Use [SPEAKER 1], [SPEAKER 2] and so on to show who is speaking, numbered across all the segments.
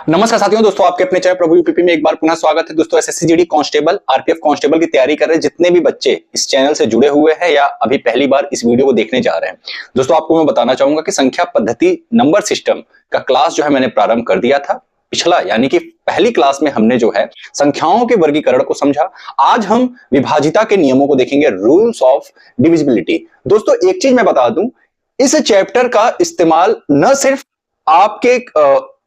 [SPEAKER 1] नमस्कार साथियों, दोस्तों आपके अपने चैनल प्रभु यूपीपी में एक बार पुनः स्वागत है। दोस्तों SSC GD constable RPF constable की तैयारी कर रहे जितने भी बच्चे इस चैनल से जुड़े हुए हैं या अभी पहली बार इस वीडियो को देखने जा रहे हैं, दोस्तों आपको मैं बताना चाहूंगा कि संख्या पद्धति नंबर सिस्टम का क्लास जो है मैंने प्रारंभ कर दिया था पिछला, यानी कि पहली क्लास में हमने जो है संख्याओं के वर्गीकरण को समझा। आज हम विभाजिता के नियमों को देखेंगे, रूल्स ऑफ डिविजिबिलिटी। दोस्तों एक चीज मैं बता दूं, इस चैप्टर का इस्तेमाल न सिर्फ आपके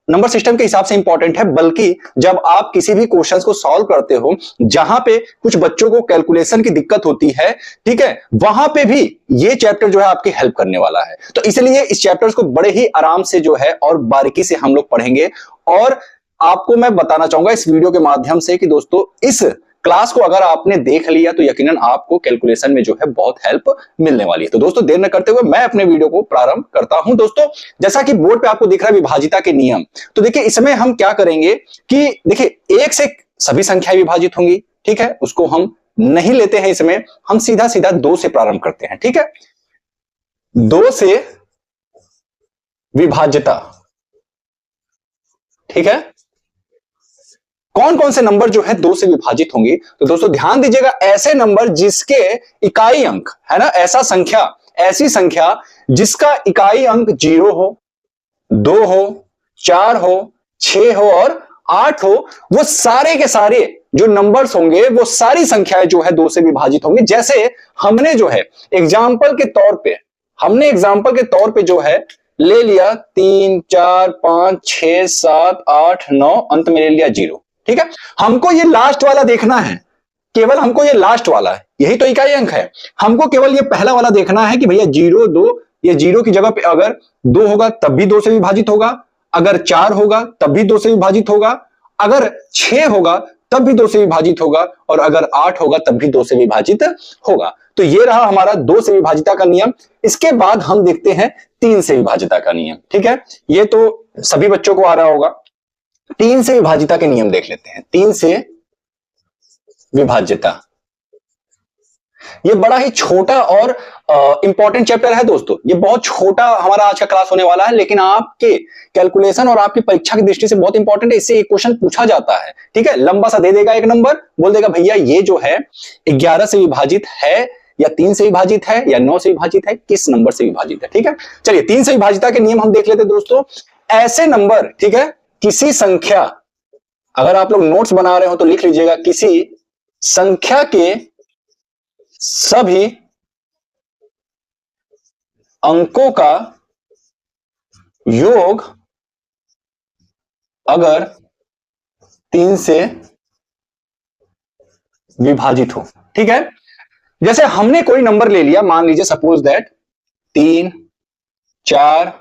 [SPEAKER 1] नंबर सिस्टम के हिसाब से इंपॉर्टेंट है, बल्कि जब आप किसी भी क्वेश्चंस को सॉल्व करते हो जहां पे कुछ बच्चों को कैलकुलेशन की दिक्कत होती है, ठीक है, वहां पे भी ये चैप्टर जो है आपकी हेल्प करने वाला है। तो इसलिए इस चैप्टर को बड़े ही आराम से जो है और बारीकी से हम लोग पढ़ेंगे। और आपको मैं बताना चाहूंगा इस वीडियो के माध्यम से कि दोस्तों इस क्लास को अगर आपने देख लिया तो यकीनन आपको कैलकुलेशन में जो है बहुत हेल्प मिलने वाली है। तो दोस्तों देर न करते हुए मैं अपने वीडियो को प्रारंभ करता हूं। दोस्तों जैसा कि बोर्ड पे आपको दिख रहा है विभाजिता के नियम, तो देखिए इसमें हम क्या करेंगे कि देखिए एक से सभी संख्याएं विभाजित होंगी, ठीक है, उसको हम नहीं लेते हैं, इसमें हम सीधा सीधा दो से प्रारंभ करते हैं। ठीक है, दो से विभाज्यता, ठीक है, कौन कौन से नंबर जो है दो से विभाजित होंगे। तो दोस्तों ध्यान दीजिएगा, ऐसे नंबर जिसके इकाई अंक है ना, ऐसा संख्या, ऐसी संख्या जिसका इकाई अंक 0 हो, 2 हो, 4 हो, 6 हो और 8 हो, वो सारे के सारे जो नंबर्स होंगे वो सारी संख्याएं जो है दो से विभाजित होंगी। जैसे हमने जो है एग्जाम्पल के तौर पे जो है ले लिया 3, 4, 5, 6, 7, 8, 9, अंत में ले लिया 0। ठीक है, हमको ये लास्ट वाला देखना है, केवल हमको ये लास्ट वाला है, यही तो इकाई अंक है। हमको केवल ये पहला वाला देखना है कि भैया 0, 2, ये 0 की जगह पे अगर 2 होगा तब भी 2 से विभाजित होगा, अगर 4 होगा तब भी 2 से विभाजित होगा, अगर 6 होगा तब भी 2 से विभाजित होगा और अगर 8 होगा तब भी 2 से विभाजित होगा। तो ये रहा हमारा 2 से विभाजिता का नियम। इसके बाद हम देखते हैं 3 से विभाजिता का नियम। ठीक है, ये तो सभी बच्चों को आ रहा होगा। 3 से विभाजिता के नियम देख लेते हैं। 3 से विभाज्यता, ये बड़ा ही छोटा और इंपॉर्टेंट चैप्टर है दोस्तों। ये बहुत छोटा हमारा आज का क्लास होने वाला है, लेकिन आपके कैलकुलेशन और आपकी परीक्षा की दृष्टि से बहुत इंपॉर्टेंट है। इससे एक क्वेश्चन पूछा जाता है, ठीक है, लंबा सा दे देगा एक नंबर, बोल देगा भैया ये जो है 11 से विभाजित है या 3 से विभाजित है या 9 से विभाजित है, किस नंबर से विभाजित है। ठीक है, चलिए 3 से विभाजिता के नियम हम देख लेते हैं दोस्तों। ऐसे नंबर, ठीक है, किसी संख्या, अगर आप लोग नोट्स बना रहे हो तो लिख लीजिएगा, किसी संख्या के सभी अंकों का योग अगर 3 से विभाजित हो। ठीक है, जैसे हमने कोई नंबर ले लिया, मान लीजिए सपोज दैट 3, 4,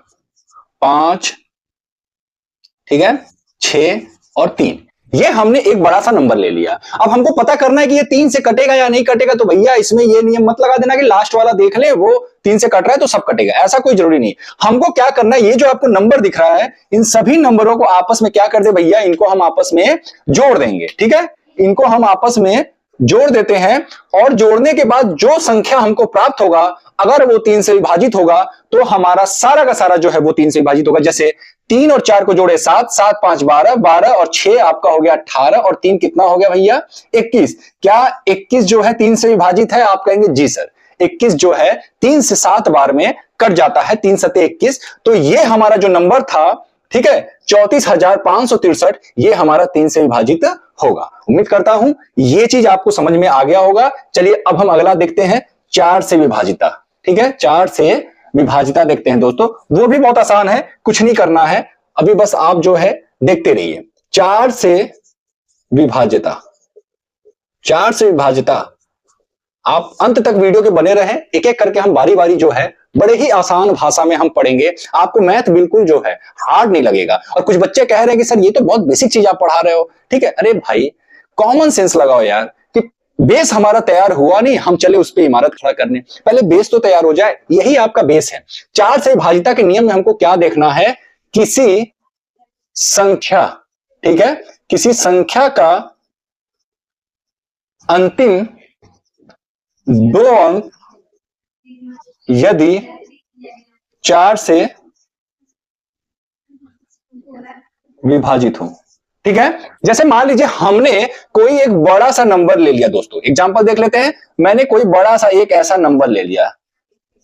[SPEAKER 1] 5, ठीक है, 6 और 3, ये हमने एक बड़ा सा नंबर ले लिया। अब हमको पता करना है कि ये 3 से कटेगा या नहीं कटेगा। तो भैया इसमें ये नियम मत लगा देना कि लास्ट वाला देख ले वो 3 से कट रहा है तो सब कटेगा, ऐसा कोई जरूरी नहीं। हमको क्या करना है, ये जो आपको नंबर दिख रहा है इन सभी नंबरों को आपस में क्या कर दे भैया, इनको हम आपस में जोड़ देंगे। ठीक है, इनको हम आपस में जोड़ देते हैं और जोड़ने के बाद जो संख्या हमको प्राप्त होगा, अगर वो 3 से विभाजित होगा तो हमारा सारा का सारा जो है वो 3 से विभाजित होगा। जैसे 3 और 4 को जोड़े 7, 7, 5, 12, 12 और 6 आपका हो गया 18 और 3 कितना हो गया भैया 21। क्या 21 जो है 3 से विभाजित है? आप कहेंगे जी सर, 21 जो है 3 से 7 बार में कट जाता है, 3 सते 21। तो ये हमारा जो नंबर था, ठीक है, 34,563, ये हमारा 3 से विभाजित होगा। उम्मीद करता हूं ये चीज आपको समझ में आ गया होगा। चलिए अब हम अगला देखते हैं, 4 से विभाजिता। ठीक है, 4 से विभाजिता देखते हैं दोस्तों, वो भी बहुत आसान है, कुछ नहीं करना है, अभी बस आप जो है देखते रहिए। 4 से विभाजिता, 4 से विभाजिता, आप अंत तक वीडियो के बने रहें, एक एक करके हम बारी बारी जो है बड़े ही आसान भाषा में हम पढ़ेंगे। आपको मैथ बिल्कुल जो है हार्ड नहीं लगेगा। और कुछ बच्चे कह रहे हैं कि सर ये तो बहुत बेसिक चीज आप पढ़ा रहे हो। ठीक है, अरे भाई कॉमन सेंस लगाओ यार, कि बेस हमारा तैयार हुआ नहीं, हम चले उस पर इमारत खड़ा करने, पहले बेस तो तैयार हो जाए, यही आपका बेस है। 4 से विभाजिता के नियम में हमको क्या देखना है, किसी संख्या, ठीक है, किसी संख्या का अंतिम 2 अंक यदि 4 से विभाजित हो। ठीक है, जैसे मान लीजिए हमने कोई एक बड़ा सा नंबर ले लिया दोस्तों, एग्जांपल देख लेते हैं। मैंने कोई बड़ा सा एक ऐसा नंबर ले लिया,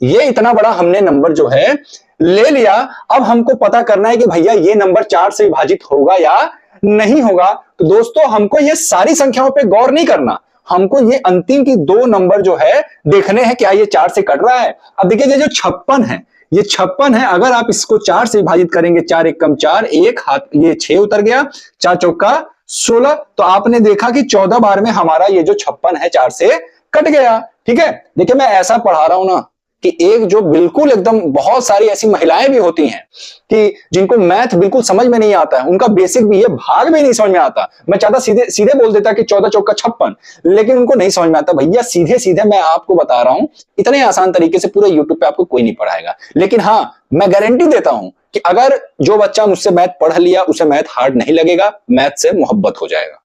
[SPEAKER 1] ये इतना बड़ा हमने नंबर जो है ले लिया। अब हमको पता करना है कि भैया ये नंबर 4 से विभाजित होगा या नहीं होगा। तो दोस्तों हमको ये सारी संख्याओं पे गौर नहीं करना, हमको ये अंतिम की दो नंबर जो है देखने हैं, क्या ये 4 से कट रहा है। अब देखिए ये जो 56 है, ये 56 है, अगर आप इसको 4 से विभाजित करेंगे, 4 एक कम 4, एक हाथ ये 6 उतर गया, 4 चौका 16, तो आपने देखा कि 14 बार में हमारा ये जो 56 है 4 से कट गया। ठीक है, देखिए मैं ऐसा पढ़ा रहा हूं ना कि एक जो बिल्कुल एकदम, बहुत सारी ऐसी महिलाएं भी होती हैं कि जिनको मैथ बिल्कुल समझ में नहीं आता है, उनका बेसिक भी, ये भाग भी नहीं समझ में आता। मैं चाहता सीधे सीधे बोल देता कि 14 चौका 56, लेकिन उनको नहीं समझ में आता। भैया सीधे सीधे मैं आपको बता रहा हूं, इतने आसान तरीके से पूरे यूट्यूब पे आपको कोई नहीं पढ़ाएगा। लेकिन हाँ, मैं गारंटी देता हूं कि अगर जो बच्चा मुझसे मैथ पढ़ लिया, उसे मैथ हार्ड नहीं लगेगा, मैथ से मोहब्बत हो जाएगा।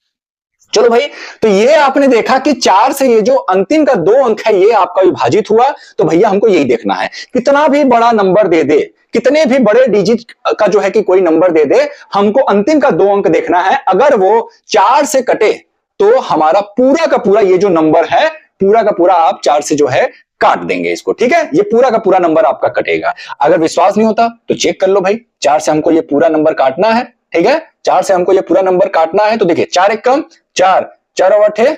[SPEAKER 1] चलो भाई, तो ये आपने देखा कि 4 से ये जो अंतिम का 2 अंक है ये आपका विभाजित हुआ। तो भैया हमको यही देखना है, कितना भी बड़ा नंबर दे दे, कितने भी बड़े डिजिट का जो है कि कोई नंबर दे दे, हमको अंतिम का 2 अंक देखना है। अगर वो 4 से कटे तो हमारा पूरा का पूरा ये जो नंबर है, पूरा का पूरा आप 4 से जो है काट देंगे इसको। ठीक है, ये पूरा का पूरा नंबर आपका कटेगा। अगर विश्वास नहीं होता तो चेक कर लो भाई, 4 से हमको ये पूरा नंबर काटना है। ठीक है, 4 से हमको ये पूरा नंबर काटना है। तो देखिए 4 एक कम 4, 4 अठे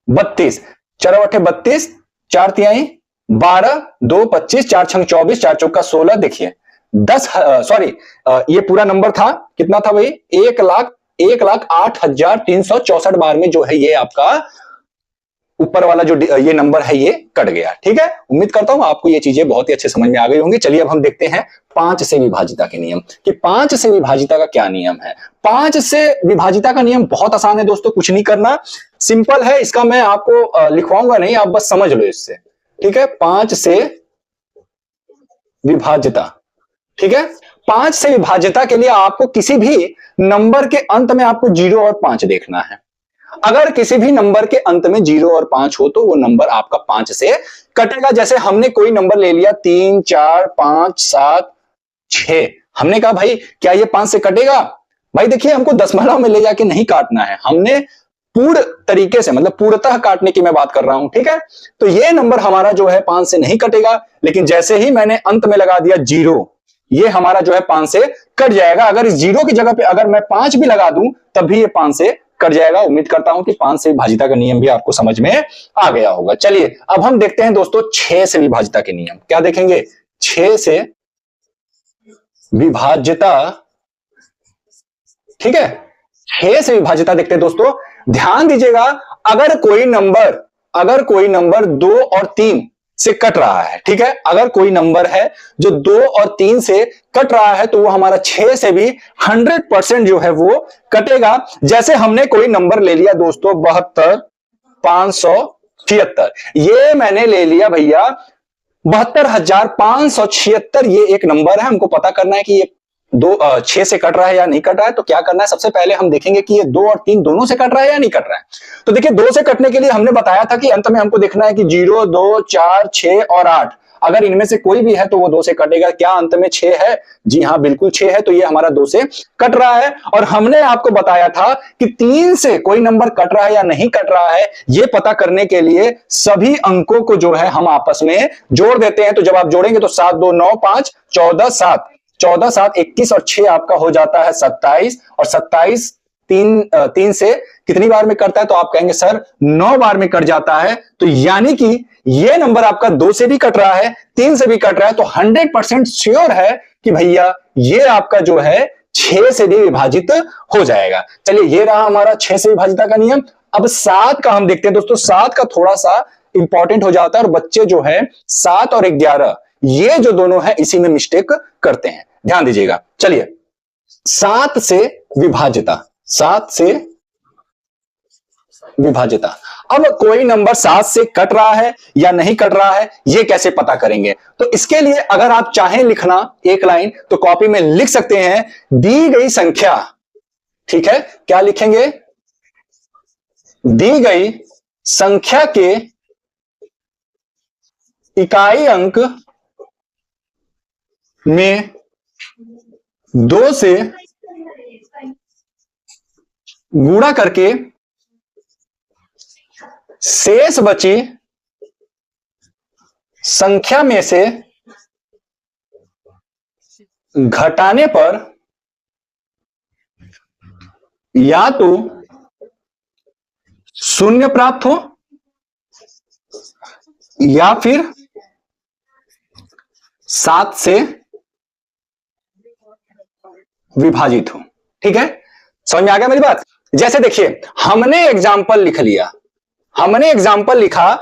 [SPEAKER 1] 32, 4 अठे 32, 4 तिहाई 12, 2 25, 4 छंग 24, 4 चौका 16। देखिए 10, सॉरी, ये पूरा नंबर था, कितना था भाई, 1,08,364 बार में जो है ये आपका ऊपर वाला जो ये नंबर है ये कट गया। ठीक है, उम्मीद करता हूं आपको ये चीजें बहुत ही अच्छे समझ में आ गई होंगी। चलिए अब हम देखते हैं 5 से विभाजिता के नियम, कि 5 से विभाजिता का क्या नियम है। 5 से विभाजिता का नियम बहुत आसान है दोस्तों, कुछ नहीं करना, सिंपल है। इसका मैं आपको लिखवाऊंगा नहीं, आप बस समझ लो इससे। ठीक है, 5 से विभाजिता। ठीक है, 5 से विभाजिता के लिए आपको किसी भी नंबर के अंत में आपको 0 और 5 देखना है। अगर किसी भी नंबर के अंत में 0 और 5 हो तो वो नंबर आपका 5 से कटेगा। जैसे हमने कोई नंबर ले लिया 3, 4, 5, 7, 6, हमने कहा भाई क्या ये 5 से कटेगा। भाई देखिए हमको दशमलव में ले जाके नहीं काटना है, हमने पूर्ण तरीके से, मतलब पूर्णतः काटने की मैं बात कर रहा हूं। ठीक है, तो ये नंबर हमारा जो है 5 से नहीं कटेगा। लेकिन जैसे ही मैंने अंत में लगा दिया 0, ये हमारा जो है 5 से कट जाएगा। अगर इस 0 की जगह पे अगर मैं 5 भी लगा दूं तब भी ये 5 से कट जाएगा। उम्मीद करता हूं कि 5 से विभाजिता का नियम भी आपको समझ में आ गया होगा। चलिए अब हम देखते हैं दोस्तों 6 से विभाजिता के नियम। क्या देखेंगे, 6 से विभाजिता। ठीक है, 6 से विभाजिता देखते हैं दोस्तों। ध्यान दीजिएगा, अगर कोई नंबर 2 और 3 से कट रहा है, ठीक है, अगर कोई नंबर है जो 2 और 3 से कट रहा है तो वो हमारा 6 से भी 100% जो है वो कटेगा। जैसे हमने कोई नंबर ले लिया दोस्तों 72,576, ये मैंने ले लिया भैया 72,576, ये एक नंबर है। हमको पता करना है कि ये 6 से कट रहा है या नहीं कट रहा है। तो क्या करना है, सबसे पहले हम देखेंगे कि ये 2 और 3 दोनों से कट रहा है या नहीं कट रहा है। तो देखिए 2 से कटने के लिए हमने बताया था कि अंत में हमको देखना है कि 0, 2, 4, 6 और 8, अगर इनमें से कोई भी है तो वो 2 से कटेगा। क्या अंत में 6 है, जी हां बिल्कुल 6 है, तो ये हमारा 2 से कट रहा है। और हमने आपको बताया था कि 3 से कोई नंबर कट रहा है या नहीं कट रहा है, ये पता करने के लिए सभी अंकों को जो है हम आपस में जोड़ देते हैं। तो जब आप जोड़ेंगे तो 7, 2, 9, 5, 14, 7, 14, 7, 21 और 6 आपका हो जाता है 27। और 27 3 से कितनी बार में करता है, तो आप कहेंगे सर 9 बार में कट जाता है। तो यानी कि ये नंबर आपका 2 से भी कट रहा है, 3 से भी कट रहा है, तो 100% श्योर है कि भैया ये आपका जो है 6 से भी विभाजित हो जाएगा। चलिए ये रहा हमारा 6 से विभाजिता का नियम। अब 7 का हम देखते हैं दोस्तों। 7 का थोड़ा सा इंपॉर्टेंट हो जाता है और बच्चे जो है 7 और 11 ये जो दोनों है इसी में मिस्टेक करते हैं, ध्यान दीजिएगा। चलिए 7 से विभाजिता, 7 से विभाजिता। अब कोई नंबर 7 से कट रहा है या नहीं कट रहा है, ये कैसे पता करेंगे। तो इसके लिए अगर आप चाहें लिखना एक लाइन तो कॉपी में लिख सकते हैं, दी गई संख्या। ठीक है, क्या लिखेंगे, दी गई संख्या के इकाई अंक में 2 से गुणा करके शेष बची संख्या में से घटाने पर या तो शून्य प्राप्त हो या फिर 7 से विभाजित हो। ठीक है, समझ में आ गया मेरी बात। जैसे देखिए हमने एग्जाम्पल लिख लिया, हमने एग्जाम्पल लिखा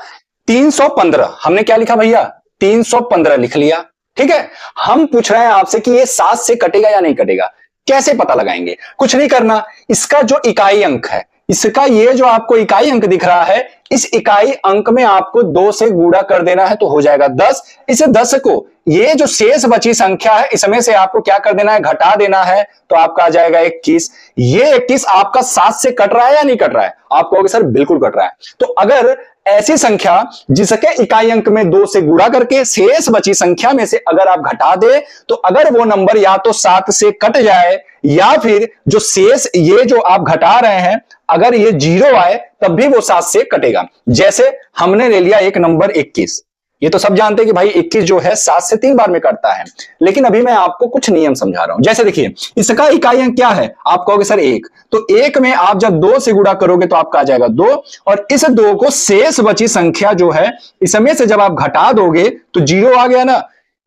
[SPEAKER 1] 315, हमने क्या लिखा भैया 315 लिख लिया। ठीक है, हम पूछ रहे हैं आपसे कि ये 7 से कटेगा या नहीं कटेगा, कैसे पता लगाएंगे? कुछ नहीं करना, इसका जो इकाई अंक है, इसका ये जो आपको इकाई अंक दिख रहा है, इस इकाई अंक में आपको 2 से गुणा कर देना है तो हो जाएगा 10। इस 10 को ये जो शेष बची संख्या है इसमें से आपको क्या कर देना है, घटा देना है, तो आपका आ जाएगा 21। ये 21 आपका 7 से कट रहा है या नहीं कट रहा है? आप कहोगे सर बिल्कुल कट रहा है। तो अगर ऐसी संख्या जिसके इकाई अंक में 2 से गुणा करके शेष बची संख्या में से अगर आप घटा दे, तो अगर वो नंबर या तो 7 से कट जाए या फिर जो शेष ये जो आप घटा रहे हैं अगर ये 0 आए तब भी वो 7 से कटेगा। जैसे हमने ले लिया एक नंबर 21, ये तो सब जानते हैं कि भाई 21 जो है 7 से 3 बार में कटता है, लेकिन अभी मैं आपको कुछ नियम समझा रहा हूं। जैसे देखिए इसका इकाई अंक क्या है, आप कहोगे सर 1, तो 1 में आप जब 2 से गुणा करोगे तो आपका आ जाएगा 2, और इस 2 को शेष बची संख्या जो है इसमें से जब आप घटा दोगे तो 0 आ गया ना।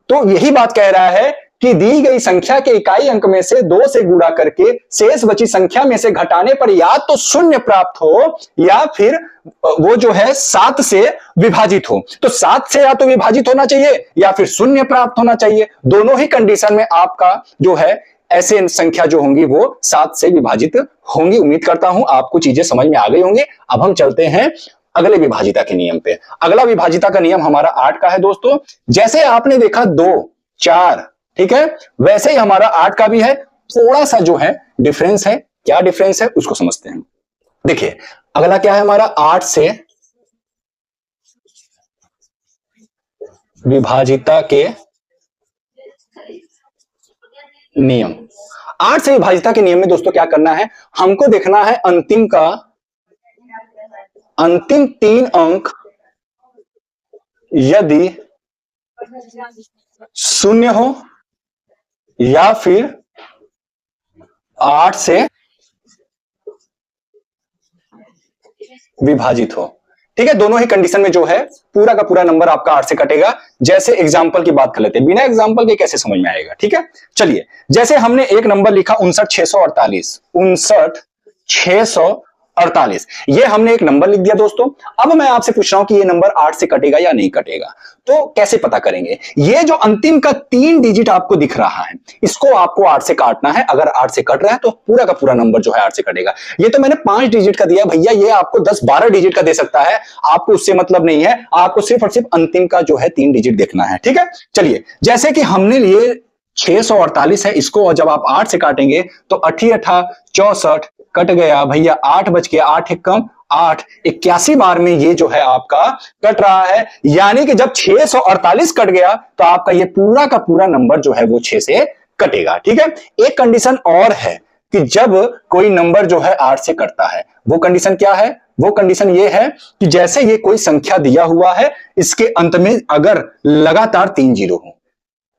[SPEAKER 1] तो यही बात कह रहा है कि दी गई संख्या के इकाई अंक में से 2 से गुणा करके शेष बची संख्या में से घटाने पर या तो शून्य प्राप्त हो या फिर वो जो है 7 से विभाजित हो। तो 7 से या तो विभाजित होना चाहिए या फिर शून्य प्राप्त होना चाहिए। दोनों ही कंडीशन में आपका जो है ऐसे संख्या जो होंगी वो 7 से विभाजित होंगी। उम्मीद करता हूं आपको चीजें समझ में आ गई होंगी। अब हम चलते हैं अगले विभाजिता के नियम पे। अगला विभाजिता का नियम हमारा 8 का है दोस्तों। जैसे आपने देखा 2, 4, ठीक है, वैसे ही हमारा 8 का भी है। थोड़ा सा जो है डिफरेंस है, क्या डिफरेंस है उसको समझते हैं। देखिए अगला क्या है हमारा, 8 से विभाजिता के नियम। 8 से विभाजिता के नियम में दोस्तों क्या करना है, हमको देखना है अंतिम 3 अंक यदि शून्य हो या फिर 8 से विभाजित हो। ठीक है, दोनों ही कंडीशन में जो है पूरा का पूरा नंबर आपका 8 से कटेगा। जैसे एग्जांपल की बात कर लेते हैं, बिना एग्जांपल के कैसे समझ में आएगा। ठीक है, चलिए जैसे हमने एक नंबर लिखा 59,648, 59,648, ये हमने एक नंबर लिख दिया दोस्तों। अब मैं आपसे पूछ रहा हूं कि ये नंबर 8 से कटेगा या नहीं कटेगा, तो कैसे पता करेंगे? ये जो अंतिम का 3 डिजिट आपको दिख रहा है इसको आपको 8 से काटना है। अगर 8 से कट रहा है तो पूरा का पूरा नंबर जो है 8 से कटेगा। ये तो मैंने 5 डिजिट का दिया भैया, ये आपको 10-12 डिजिट का दे सकता है, आपको उससे मतलब नहीं है। आपको सिर्फ और सिर्फ अंतिम का जो है 3 डिजिट देखना है। ठीक है, चलिए जैसे कि हमने लिए 648 है, इसको जब आप 8 से काटेंगे तो 88, 64 कट गया भैया, 8 बच गया, 8 एक कम 8, 81 बार में ये जो है आपका कट रहा है। यानी कि जब 648 कट गया तो आपका ये पूरा का पूरा नंबर जो है वो 6 से कटेगा। ठीक है, एक कंडीशन और है कि जब कोई नंबर जो है 8 से कटता है, वो कंडीशन क्या है? वो कंडीशन ये है कि जैसे ये कोई संख्या दिया हुआ है, इसके अंत में अगर लगातार 3 जीरो हो,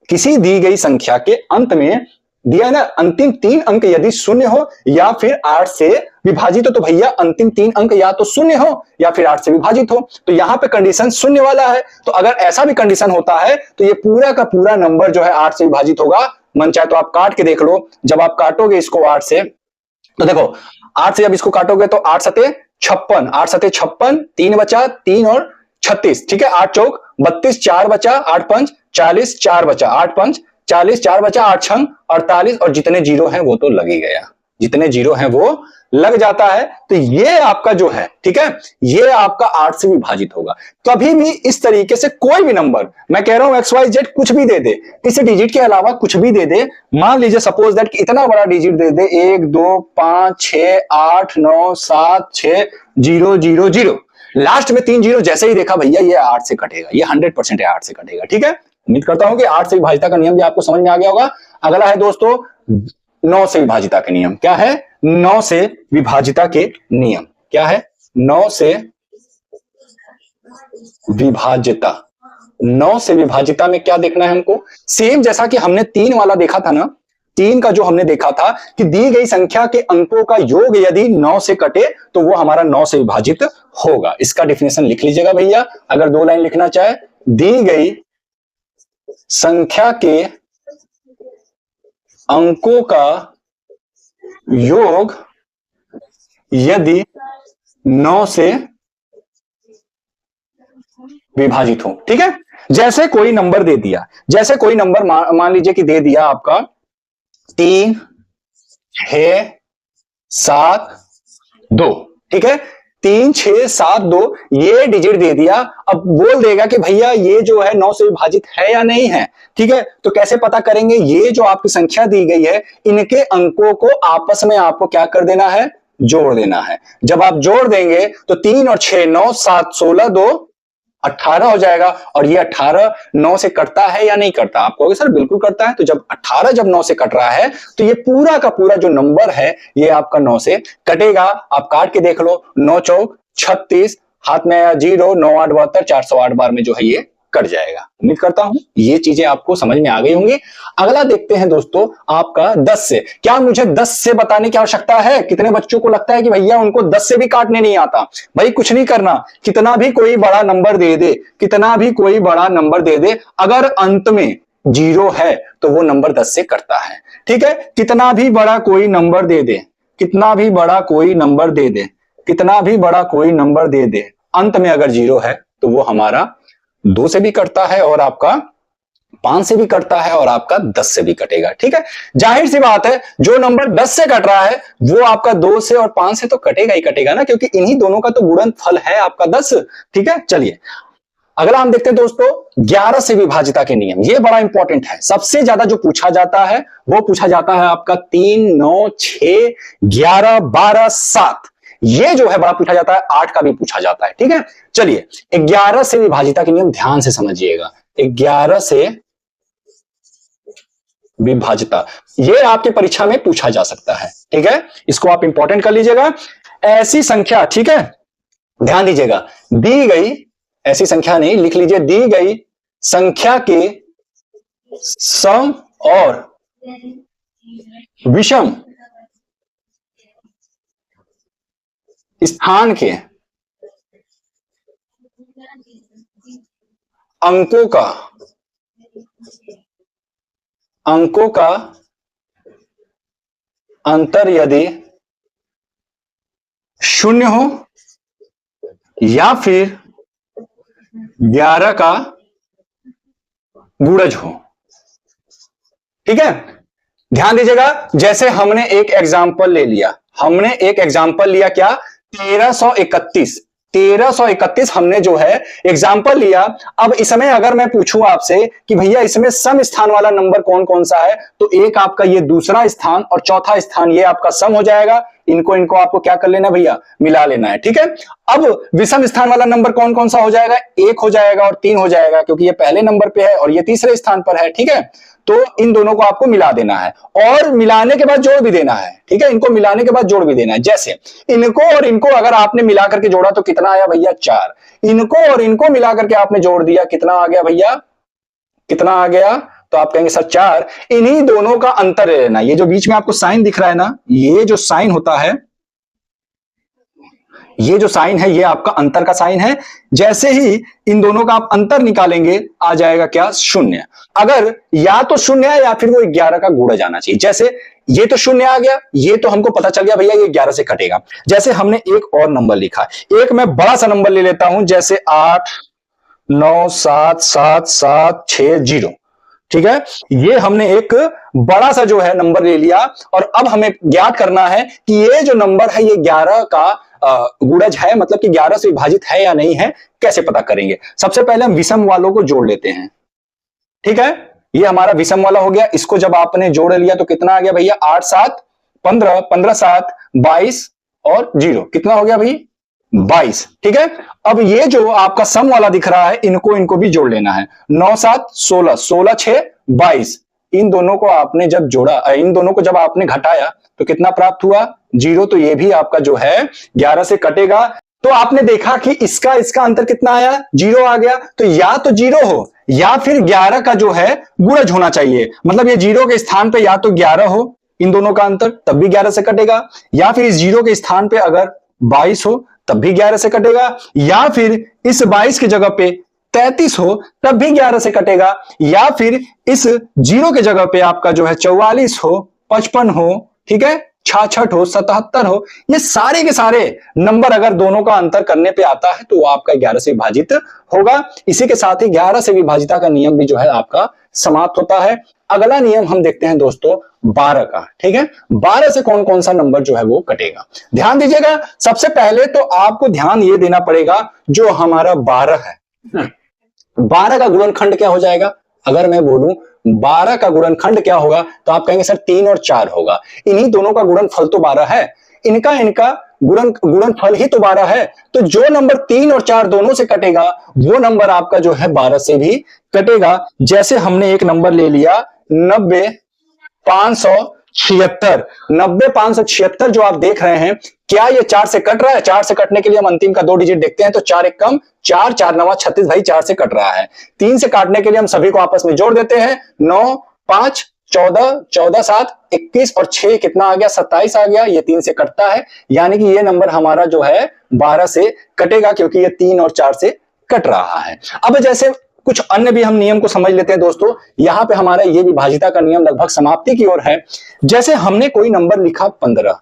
[SPEAKER 1] किसी दी गई संख्या के अंत में दिया है ना, अंतिम 3 अंक यदि शून्य हो या फिर 8 से विभाजित हो, तो भैया अंतिम 3 अंक या तो शून्य हो या फिर 8 से विभाजित हो। तो यहां पे कंडीशन शून्य वाला है। तो अगर ऐसा भी कंडीशन होता है तो ये पूरा का पूरा नंबर जो है 8 से विभाजित होगा। मन चाहे तो आप काट के देख लो। जब आप काटोगे इसको 8 से, तो देखो 8 से जब इसको काटोगे तो 8 सते 56, 8 सते 56, 3 बचा, 3 और 36, ठीक है, 8 चौक 32, 4 बचा, 8 पंच 40, 4 बचा, 8 पंच 40, 4 बचा, 8 छंग 48, और जितने जीरो हैं वो तो लग ही गया, जितने जीरो हैं वो लग जाता है। तो ये आपका जो है, ठीक है, ये आपका 8 से विभाजित होगा। कभी भी इस तरीके से कोई भी नंबर, मैं कह रहा हूं XYZ कुछ भी दे दे, इस डिजिट के अलावा कुछ भी दे दे, मान लीजिए सपोज दैट इतना बड़ा डिजिट दे दे 1 2 5 6 8 9 7 6 0 0 0, लास्ट में 3 जीरो जैसे ही देखा भैया ये 8 से कटेगा, ये 100% 8 से कटेगा। ठीक है, उम्मीद करता हूं कि 8 से विभाजिता का नियम भी आपको समझ में आ गया होगा। अगला है दोस्तों 9 से विभाजिता का नियम। क्या है? 9 से विभाजिता के नियम। क्या है? 9 से विभाजिता। 9 से विभाजिता में क्या देखना है हमको? सेम जैसा कि हमने 3 वाला देखा था ना, 3 का जो हमने देखा था कि दी गई संख्या के अंकों का योग यदि 9 से कटे तो वो हमारा 9 से विभाजित होगा। इसका डेफिनेशन लिख लीजिएगा भैया, अगर 2 लाइन लिखना चाहे। दी गई संख्या के अंकों का योग यदि 9 से विभाजित हो। ठीक है, जैसे कोई नंबर दे दिया, जैसे कोई नंबर मान लीजिए कि दे दिया आपका 3, 6, 7, 2। ठीक है, 3, 6, 7, 2 ये डिजिट दे दिया। अब बोल देगा कि भैया ये जो है 9 से विभाजित है या नहीं है। ठीक है, तो कैसे पता करेंगे? ये जो आपकी संख्या दी गई है, इनके अंकों को आपस में आपको क्या कर देना है? जोड़ देना है। जब आप जोड़ देंगे तो 3 और 6, 9, 7, 16, 2, 18 हो जाएगा। और ये 18 9 से कटता है या नहीं कटता? आप कहोगे सर बिल्कुल कटता है। तो जब 18 जब 9 से कट रहा है तो ये पूरा का पूरा जो नंबर है ये आपका 9 से कटेगा। आप काट के देख लो, 9 चौक 36, हाथ में आया 0, 9 8 72, 408 बार में जो है ये कट जाएगा। उम्मीद करता हूं ये चीजें आपको समझ में आ गई होंगी। अगला देखते हैं दोस्तों आपका 10 से। क्या मुझे 10 से बताने की आवश्यकता है? कितने बच्चों को लगता है कि भैया उनको 10 से भी काटने नहीं आता? भाई कुछ नहीं करना, कितना भी कोई बड़ा नंबर दे दे, कितना भी कोई बड़ा नंबर दे दे, अगर अंत में 0 है तो वो नंबर 10 से कटता है। ठीक है, कितना भी बड़ा कोई नंबर दे दे, कितना भी बड़ा कोई नंबर दे दे, कितना भी बड़ा कोई नंबर दे दे, अंत में अगर 0 है तो वो हमारा 2 से भी कटता है और आपका 5 से भी कटता है और आपका 10 से भी कटेगा। ठीक है, जाहिर सी बात है जो नंबर 10 से कट रहा है वो आपका 2 से और 5 से तो कटेगा ही कटेगा ना, क्योंकि इन्हीं दोनों का तो गुणनफल है आपका 10। ठीक है, चलिए अगला हम देखते हैं दोस्तों 11 से विभाजिता के नियम। ये बड़ा इंपॉर्टेंट है, सबसे ज्यादा जो पूछा जाता है वो पूछा जाता है आपका 3, 9, 6, 11, 12, 7। ये जो है बड़ा पूछा जाता है, 8 का भी पूछा जाता है। ठीक है, चलिए 11 से विभाजिता के नियम ध्यान से समझिएगा। 11 से विभाजिता ये आपके परीक्षा में पूछा जा सकता है। ठीक है, इसको आप इंपॉर्टेंट कर लीजिएगा। ऐसी संख्या, ठीक है ध्यान दीजिएगा, दी गई, ऐसी संख्या नहीं लिख लीजिए, दी गई संख्या के सम और विषम स्थान के अंकों का अंतर यदि 0 हो या फिर 11 का गुणज हो। ठीक है, ध्यान दीजिएगा, जैसे हमने एक एग्जाम्पल ले लिया, हमने एक एग्जाम्पल लिया क्या? 1331 हमने जो है एग्जाम्पल लिया। अब इसमें अगर मैं पूछूं आपसे कि भैया इसमें सम स्थान वाला नंबर कौन कौन सा है, तो एक आपका ये दूसरा स्थान और चौथा स्थान ये आपका सम हो जाएगा। इनको आपको क्या कर लेना भैया? मिला लेना है। ठीक है, अब विषम स्थान वाला नंबर कौन कौन सा हो जाएगा? 1 हो जाएगा और 3 हो जाएगा, क्योंकि ये पहले नंबर पे है और ये तीसरे स्थान पर है। ठीक है, तो इन दोनों को आपको मिला देना है और मिलाने के बाद जोड़ भी देना है। ठीक है, इनको मिलाने के बाद जोड़ भी देना है। जैसे इनको और इनको अगर आपने मिला करके जोड़ा तो कितना आया भैया? 4। इनको और इनको मिला करके आपने जोड़ दिया, कितना आ गया भैया? कितना आ गया? तो आप कहेंगे सर 4। इन्हीं दोनों का अंतर ले लेना। ये जो बीच में आपको साइन दिख रहा है ना, ये जो साइन होता है, ये जो साइन है ये आपका अंतर का साइन है। जैसे ही इन दोनों का आप अंतर निकालेंगे आ जाएगा क्या? 0। अगर या तो 0 है या फिर वो 11 का गुणज आना चाहिए। जैसे ये तो 0 आ गया, ये तो हमको पता चल गया भैया ये 11 से कटेगा। जैसे हमने एक और नंबर लिखा, एक मैं बड़ा सा नंबर ले लेता हूं, जैसे 8 9 7 7 7 6 0। ठीक है, ये हमने एक बड़ा सा जो है नंबर ले लिया और अब हमें ज्ञात करना है कि ये जो नंबर है ये 11 का गुणज है, मतलब कि 11 से विभाजित है या नहीं है। कैसे पता करेंगे? सबसे पहले हम विषम वालों को जोड़ लेते हैं। ठीक है, ये हमारा विषम वाला हो गया। इसको जब आपने जोड़ लिया तो कितना आ गया भैया? 8 7 15, 15 7 22 और 0, कितना हो गया भाई? 22। ठीक है, अब ये जो आपका सम वाला दिख रहा है, इनको भी जोड़ लेना है। 9 7 16, 16 6 22, इन दोनों को आपने जब जोड़ा, इन दोनों को जब आपने घटाया तो कितना प्राप्त हुआ? 0। तो ये भी आपका जो है 11 से कटेगा। तो आपने देखा कि इसका अंतर कितना आया? 0 आ गया। तो या तो 0 हो या फिर 11 का जो है गुणज होना चाहिए, मतलब ये 0 के स्थान पे या तो 11 हो, इन दोनों का अंतर, तब भी 11 से कटेगा, या फिर इस 0 के स्थान पे अगर 22 हो तब भी 11 से कटेगा, या फिर इस 22 की जगह पे 33 हो तब भी 11 से कटेगा, या फिर इस 0 के जगह पे आपका जो है 44 हो, 55 हो, ठीक है, 66 हो, 77 हो, ये सारे के सारे नंबर अगर दोनों का अंतर करने पे आता है तो वो आपका 11 से विभाजित होगा। इसी के साथ ही 11 से विभाजिता का नियम भी जो है आपका समाप्त होता है। अगला नियम हम देखते हैं दोस्तों 12 का, ठीक है। 12 से कौन कौन सा नंबर जो है वो कटेगा, ध्यान दीजिएगा। सबसे पहले तो आपको ध्यान ये देना पड़ेगा जो हमारा 12 है, 12 का गुणनखंड क्या हो जाएगा? अगर मैं बोलूं 12 का गुणनखंड क्या होगा तो आप कहेंगे सर 3 और 4 होगा। इन्हीं दोनों का गुणनफल तो 12 है, इनका गुणनफल ही तो 12 है। तो जो नंबर 3 और 4 दोनों से कटेगा वो नंबर आपका जो है 12 से भी कटेगा। जैसे हमने एक नंबर ले लिया 90,576, 90,576 जो आप देख रहे हैं, क्या ये 4 से कट रहा है? 4 से कटने के लिए हम अंतिम का 2 डिजिट देखते हैं, तो 4 एक कम 4, 4 9 36, भाई 4 से कट रहा है। 3 से काटने के लिए हम सभी को आपस में जोड़ देते हैं, 9 5 14, 14 7 21 और 6 कितना आ गया? 27 आ गया। ये 3 से कटता है, यानी कि ये नंबर हमारा जो है 12 से कटेगा, क्योंकि ये 3 और 4 से कट रहा है। अब जैसे कुछ अन्य भी हम नियम को समझ लेते हैं दोस्तों। यहां पे हमारा ये विभाजिता का नियम लगभग समाप्ति की ओर है। जैसे हमने कोई नंबर लिखा 15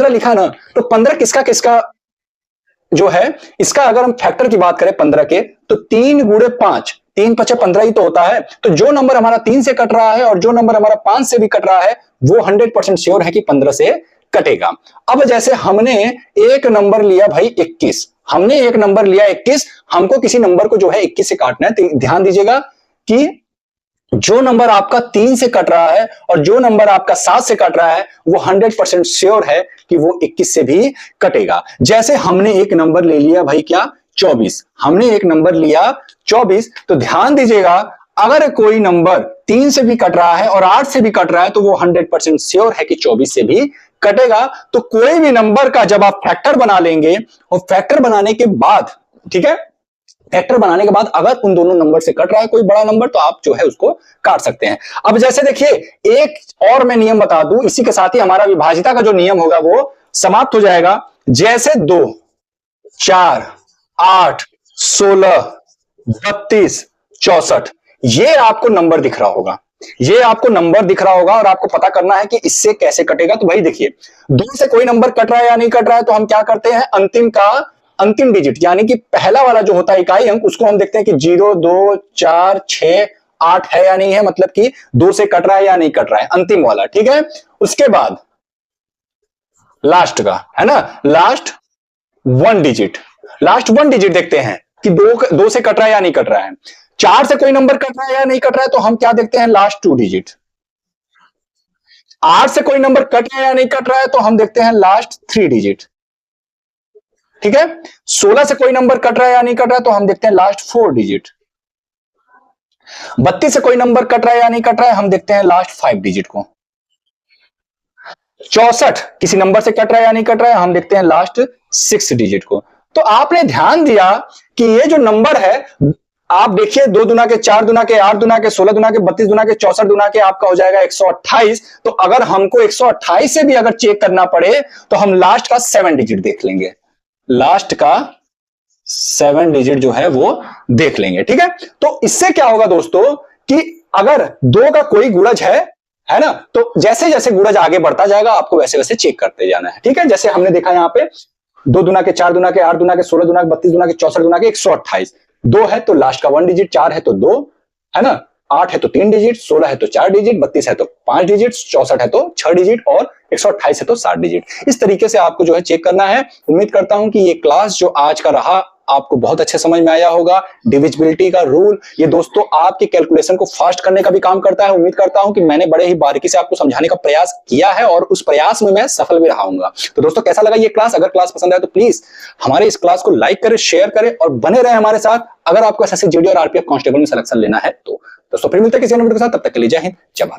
[SPEAKER 1] लिखा ना, तो 15 किसका किसका जो है, इसका अगर हम फैक्टर की बात करें 15 के, तो 3 गुणे 5, 3 5 15 ही तो होता है। तो जो नंबर हमारा 3 से कट रहा है और जो नंबर हमारा 5 से भी कट रहा है वो 100% श्योर है कि 15 से कटेगा। अब जैसे हमने एक नंबर लिया भाई 21, हमने एक नंबर लिया 21, हमको किसी नंबर को जो है 21 से काटना है। तो ध्यान दीजिएगा कि जो नंबर आपका 3 से कट रहा है और जो नंबर आपका 7 से कट रहा है वो 100% श्योर है कि वो 21 से भी कटेगा। जैसे हमने एक नंबर ले लिया भाई क्या? 24, हमने एक नंबर लिया 24, तो ध्यान दीजिएगा अगर कोई नंबर 3 से भी कट रहा है और 8 से भी कट रहा है तो वो 100% श्योर है कि 24 से भी कटेगा। तो कोई भी नंबर का जब आप फैक्टर बना लेंगे और फैक्टर बनाने के बाद, ठीक है, फैक्टर बनाने के बाद अगर उन दोनों नंबर से कट रहा है कोई बड़ा नंबर तो आप जो है उसको काट सकते हैं। अब जैसे देखिए एक और मैं नियम बता दूं, इसी के साथ ही हमारा विभाजिता का जो नियम होगा वो समाप्त हो जाएगा। जैसे 2 4 8 16 32 64 ये आपको नंबर दिख रहा होगा, ये आपको नंबर दिख रहा होगा और आपको पता करना है कि इससे कैसे कटेगा। तो भाई देखिए 2 से कोई नंबर कट रहा है या नहीं कट रहा है, तो हम क्या करते हैं, अंतिम डिजिट यानी कि पहला वाला जो होता है इकाई अंक, उसको हम देखते हैं कि 0 2 4 6 8 है या नहीं है, मतलब कि 2 से कट रहा है या नहीं कट रहा है, अंतिम वाला, ठीक है। उसके बाद लास्ट का है ना, लास्ट वन डिजिट देखते हैं कि 2 से कट रहा है या नहीं कट रहा है। 4 से कोई नंबर कट रहा है या नहीं कट रहा है, तो हम क्या देखते हैं, लास्ट 2 डिजिट। 8 से कोई नंबर कट रहा है या नहीं कट रहा है, तो हम देखते हैं लास्ट 3 डिजिट, ठीक है। 16 से कोई नंबर कट रहा है या नहीं कट रहा है, तो हम देखते हैं लास्ट 4 डिजिट। 32 से कोई नंबर कट रहा है या नहीं कट रहा है, हम देखते हैं लास्ट 5 डिजिट को। 64 किसी नंबर से कट रहा है या नहीं कट रहा है, हम देखते हैं लास्ट 6 डिजिट को। तो आपने ध्यान दिया कि ये जो नंबर है, आप देखिए 2 दुना के 4 दुना के 8 दुना के 16 दुना के 32 दुना के 64 दुना के आपका हो जाएगा 128। तो अगर हमको 128 से भी अगर चेक करना पड़े तो हम लास्ट का 7 डिजिट देख लेंगे, लास्ट का 7 डिजिट जो है वो देख लेंगे, ठीक है। तो इससे क्या होगा दोस्तों कि अगर 2 का कोई गुणज है ना, तो जैसे जैसे गुणज आगे बढ़ता जाएगा आपको वैसे वैसे चेक करते जाना है, ठीक है। जैसे हमने देखा यहां पे 2 दुना के 4 दुना के 8 दुना के 16 दुना के 32 दुना के 64 दुना के 128, 2 है तो लास्ट का 1 डिजिट, 4 है तो 2 है ना, 8 है तो 3 डिजिट, 16 है तो 4 डिजिट, 32 है तो 5 डिजिट, 64 है तो 6 डिजिट और 128 है तो 7 डिजिट। इस तरीके से आपको जो है चेक करना है। उम्मीद करता हूं कि ये क्लास जो आज का रहा आपको बहुत अच्छे समझ में आया होगा। डिविजिबिलिटी का रूल ये दोस्तों आपके कैलकुलेशन को फास्ट करने का भी काम करता है। उम्मीद करता हूं कि मैंने बड़े ही बारीकी से आपको समझाने का प्रयास किया है और उस प्रयास में मैं सफल भी रहा हूंगा। तो दोस्तों कैसा लगा ये क्लास? अगर क्लास पसंद आए तो प्लीज हमारे इस क्लास को लाइक करें, शेयर करें और बने रहे हमारे साथ। अगर आपको एसएससी जीडी और आरपीएफ कांस्टेबल में सिलेक्शन लेना है तो दोस्तों फिर मिलते हैं किसी नंबर के साथ, तब तक के लिए जय हिंद जय भारत।